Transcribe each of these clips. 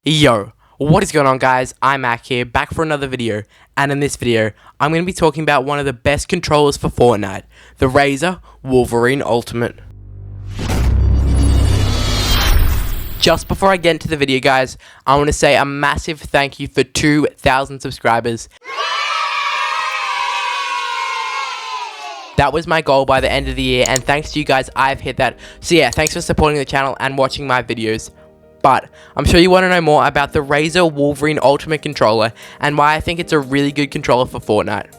Yo, what is going on, guys? Imack here, back for another video, and in this video, I'm going to be talking about one of the best controllers for Fortnite, the Razer Wolverine Ultimate. Just before I get into the video, guys, I want to say a massive thank you for 2,000 subscribers. That was my goal by the end of the year, and thanks to you guys, I've hit that. So yeah, thanks for supporting the channel and watching my videos. But I'm sure you want to know more about the Razer Wolverine Ultimate controller and why I think it's a really good controller for Fortnite.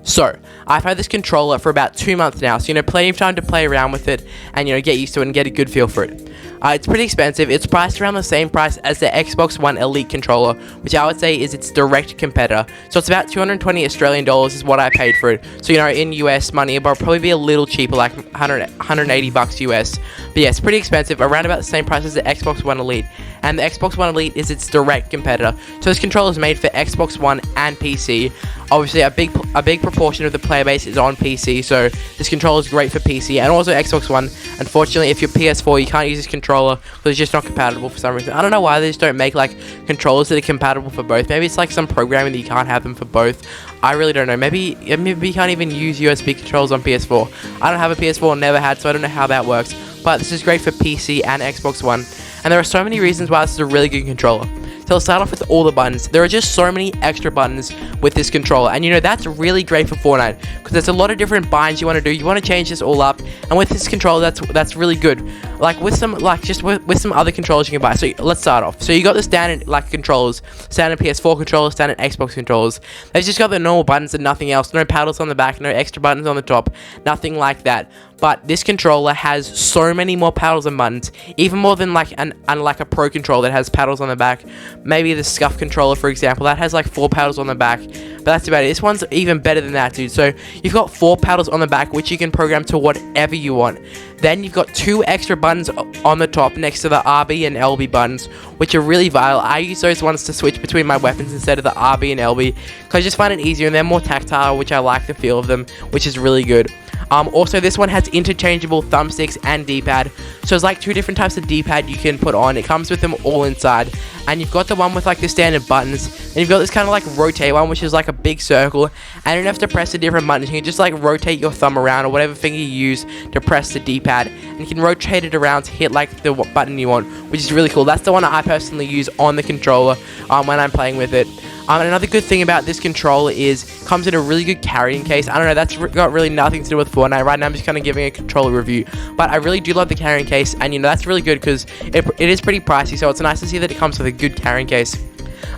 So, I've had this controller for about 2 months now, so plenty of time to play around with it and get used to it and get a good feel for it. It's pretty expensive. It's priced around the same price as the Xbox One Elite controller, which I would say is its direct competitor. So it's about 220 Australian dollars is what I paid for it. So in US money, it'll probably be a little cheaper, like 180 bucks US. But yeah, it's pretty expensive, around about the same price as the Xbox One Elite. And the Xbox One Elite is its direct competitor. So this controller is made for Xbox One and PC. Obviously, a big proportion of the player base is on PC, so this controller is great for PC and also Xbox One. Unfortunately, if you're PS4, you can't use this controller because it's just not compatible for some reason. I don't know why they just don't make like controllers that are compatible for both. Maybe it's like some programming that you can't have them for both. I really don't know. Maybe you can't even use USB controls on PS4. I don't have a PS4, never had, so I don't know how that works. But this is great for PC and Xbox One. And there are so many reasons why this is a really good controller. So let's start off with all the buttons. There are just so many extra buttons with this controller, and that's really great for Fortnite because there's a lot of different binds you want to do. You want to change this all up, and with this controller, that's really good. Like with some other controllers you can buy. So let's start off. So you got the standard controllers, standard PS4 controllers, standard Xbox controllers. They've just got the normal buttons and nothing else. No paddles on the back, no extra buttons on the top, nothing like that. But this controller has so many more paddles and buttons, even more than like a Pro controller that has paddles on the back. Maybe the Scuff controller, for example, that has like 4 paddles on the back, but that's about it. This one's even better than that, dude. So you've got 4 paddles on the back, which you can program to whatever you want. Then you've got 2 extra buttons on the top next to the RB and LB buttons, which are really vital. I use those ones to switch between my weapons instead of the RB and LB because I just find it easier, and they're more tactile, which I like the feel of them, which is really good. Also, this one has interchangeable thumbsticks and D-pad, so it's like 2 different types of D-pad you can put on. It comes with them all inside, and you've got the one with like the standard buttons, and you've got this kind of like rotate one, which is like a big circle, and you don't have to press the different buttons. You can just like rotate your thumb around or whatever finger you use to press the D-pad, and you can rotate it around to hit like the button you want, which is really cool. That's the one I personally use on the controller when I'm playing with it. And another good thing about this controller is comes in a really good carrying case. I don't know, that's got really nothing to do with Fortnite. Right now I'm just kind of giving a controller review, but I really do love the carrying case, and that's really good because it is pretty pricey, so it's nice to see that it comes with a good carrying case.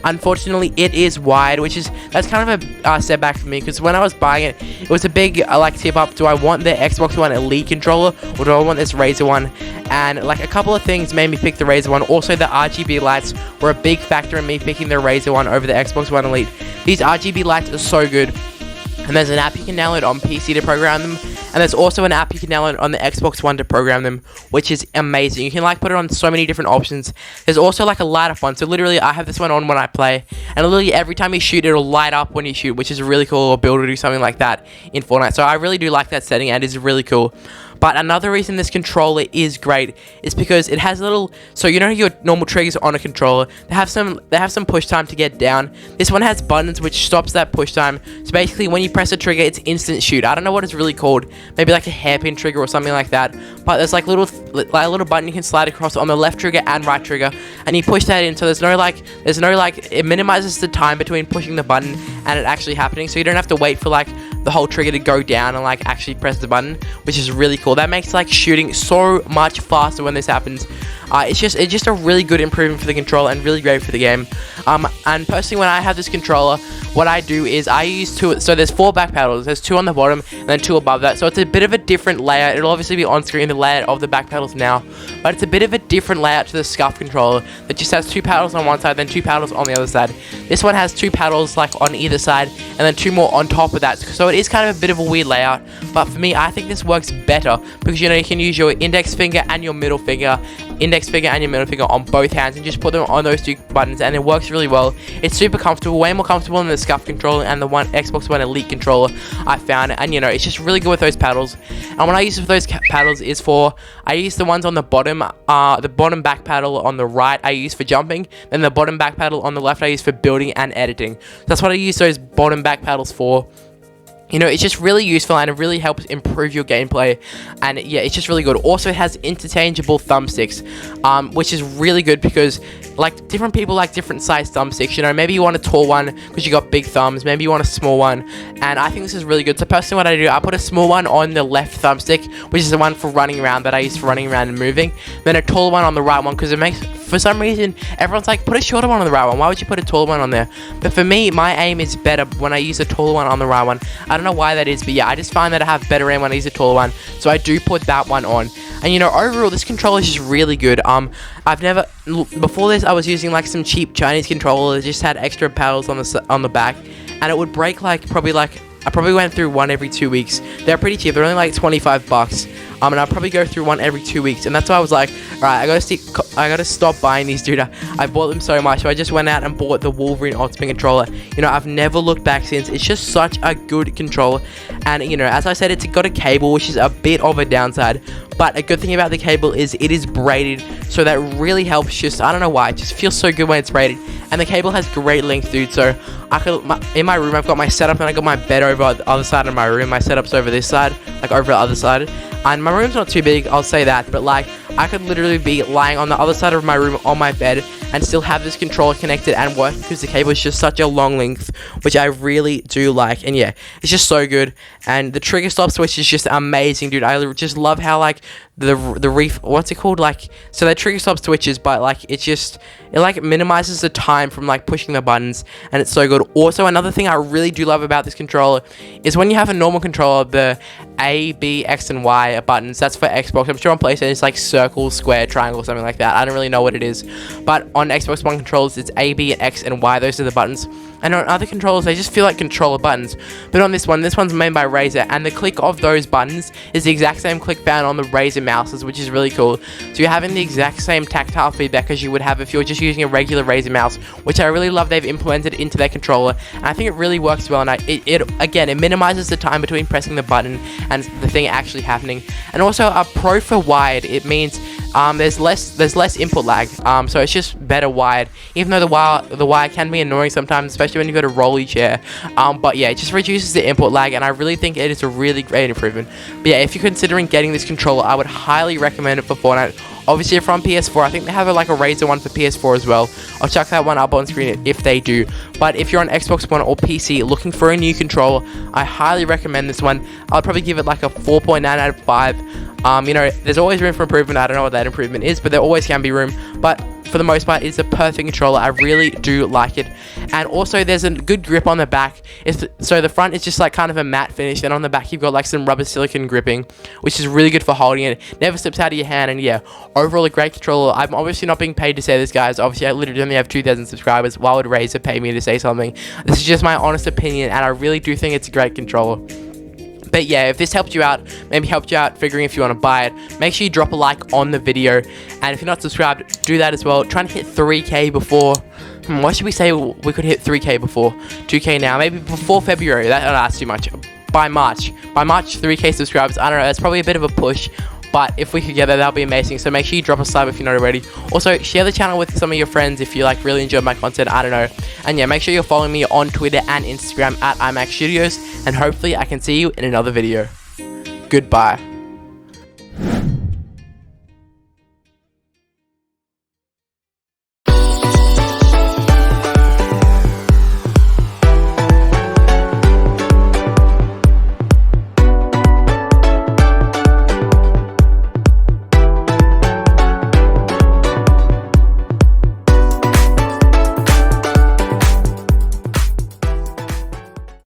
Unfortunately, it is wide, that's kind of a setback for me because when I was buying it, it was a big tip up. Do I want the Xbox One Elite controller or do I want this Razer one? And like a couple of things made me pick the Razer one. Also, the RGB lights were a big factor in me picking the Razer one over the Xbox One Elite. These RGB lights are so good. And there's an app you can download on PC to program them, and there's also an app you can download on the Xbox One to program them, which is amazing. You can put it on so many different options. There's also a light up one, so literally I have this one on when I play, and literally every time you shoot, it'll light up when you shoot, which is really cool. Or build or do something like that in Fortnite. So I really do like that setting, and it's really cool. But another reason this controller is great is because it has so your normal triggers on a controller, they have some push time to get down. This one has buttons which stops that push time. So basically when you press a trigger, it's instant shoot. I don't know what it's really called. Maybe like a hairpin trigger or something like that. But there's a little button you can slide across on the left trigger and right trigger, and you push that in. So there's no it minimizes the time between pushing the button and it actually happening. So you don't have to wait for the whole trigger to go down and actually press the button, which is really cool. That makes shooting so much faster when this happens. It's just a really good improvement for the controller and really great for the game. And personally, when I have this controller, what I do is I use 2. So there's 4 back paddles. There's 2 on the bottom and then 2 above that. So it's a bit of a different layout. It'll obviously be on screen, the layout of the back paddles now, but it's a bit of a different layout to the Scuff controller that just has 2 paddles on one side, then 2 paddles on the other side. This one has 2 paddles on either side, and then 2 more on top of that. So it is kind of a bit of a weird layout, but for me, I think this works better because you can use your index finger and your middle finger index finger and your middle finger on both hands and just put them on those two buttons, and it works really well. It's super comfortable, way more comfortable than the Scuff controller and the Xbox One Elite controller I found, and you know, it's just really good with those paddles. And what I use for those paddles is I use the ones on the bottom back paddle on the right I use for jumping, then the bottom back paddle on the left I use for building and editing. That's what I use those bottom back paddles for. You know, it's just really useful and it really helps improve your gameplay, and yeah, it's just really good. Also, it has interchangeable thumbsticks, which is really good because like different people like different size thumbsticks. You know, maybe you want a tall one because you got big thumbs, maybe you want a small one, and I think this is really good. So personally, what I do, I put a small one on the left thumbstick, which is the one for running around that I use for running around and moving, then a taller one on the right one, because it makes, for some reason, everyone's like, put a shorter one on the right one. Why would you put a taller one on there? But for me, my aim is better when I use a taller one on the right one. I don't know why that is, but yeah, I just find that I have better aim when I use a taller one, so I do put that one on. And you know, overall, this controller is just really good. I've never, before this, I was using like some cheap Chinese controller that just had extra paddles on the back, and it would break I probably went through one every 2 weeks. They're pretty cheap. They're only like 25 bucks. And I'll probably go through one every 2 weeks. And that's why I was like, alright, I gotta stop buying these, dude. I bought them so much. So I just went out and bought the Wolverine Ultimate controller. You know, I've never looked back since. It's just such a good controller. And, you know, as I said, it's got a cable, which is a bit of a downside. But a good thing about the cable is it is braided. So that really helps just, I don't know why. It just feels so good when it's braided. And the cable has great length, dude. So in my room, I've got my setup and I got my bed over the other side of my room. My setup's over this side, like over the other side. And my room's not too big, I'll say that, but like, I could literally be lying on the other side of my room on my bed and still have this controller connected and work, because the cable is just such a long length, which I really do like. And yeah, it's just so good. And the trigger stop switch is just amazing, dude. I just love how like what's it called, like, so they're trigger stop switches, but like it like minimizes the time from like pushing the buttons, and it's so good. Also, another thing I really do love about this controller is when you have a normal controller, the A, B, X, and Y buttons, that's for Xbox. I'm sure on PlayStation it's like circle, square, triangle, something like that. I don't really know what it is, but on Xbox One controllers it's A, B, X, and Y. Those are the buttons. And on other controllers, they just feel like controller buttons. But on this one's made by Razer, and the click of those buttons is the exact same click found on the Razer mouses, which is really cool. So you're having the exact same tactile feedback as you would have if you were just using a regular Razer mouse, which I really love they've implemented into their controller. And I think it really works well, and it minimizes the time between pressing the button and the thing actually happening. And also, a pro for wired, it means there's less input lag, so it's just better wired, even though the wire can be annoying sometimes, especially when you go to rolly chair, but yeah, it just reduces the input lag, and I really think it is a really great improvement. But yeah, if you're considering getting this controller, I would highly recommend it for Fortnite. Obviously, if you're on PS4, I think they have like a Razer one for PS4 as well. I'll chuck that one up on screen if they do. But if you're on Xbox One or PC looking for a new controller, I highly recommend this one. I'll probably give it like a 4.9 out of 5. You know, there's always room for improvement. I don't know what that improvement is, but there always can be room. But for the most part, it's a perfect controller. I really do like it. And also, there's a good grip on the back. So the front is just like kind of a matte finish. Then on the back, you've got like some rubber silicone gripping, which is really good for holding it. Never slips out of your hand. And yeah, overall a great controller. I'm obviously not being paid to say this, guys. Obviously, I literally only have 2,000 subscribers. Why would Razer pay me to say something? This is just my honest opinion, and I really do think it's a great controller. But yeah, if this helped you out, maybe helped you out figuring if you want to buy it, make sure you drop a like on the video. And if you're not subscribed, do that as well. Trying to hit 3K before, what should we say we could hit 3K before? 2K now, maybe before February. That's too much. By March, 3K subscribers. I don't know, that's probably a bit of a push. But if we could get there, that would be amazing. So make sure you drop a sub if you're not already. Also, share the channel with some of your friends if you like really enjoy my content. I don't know. And yeah, make sure you're following me on Twitter and Instagram at Imack Studios. And hopefully I can see you in another video. Goodbye.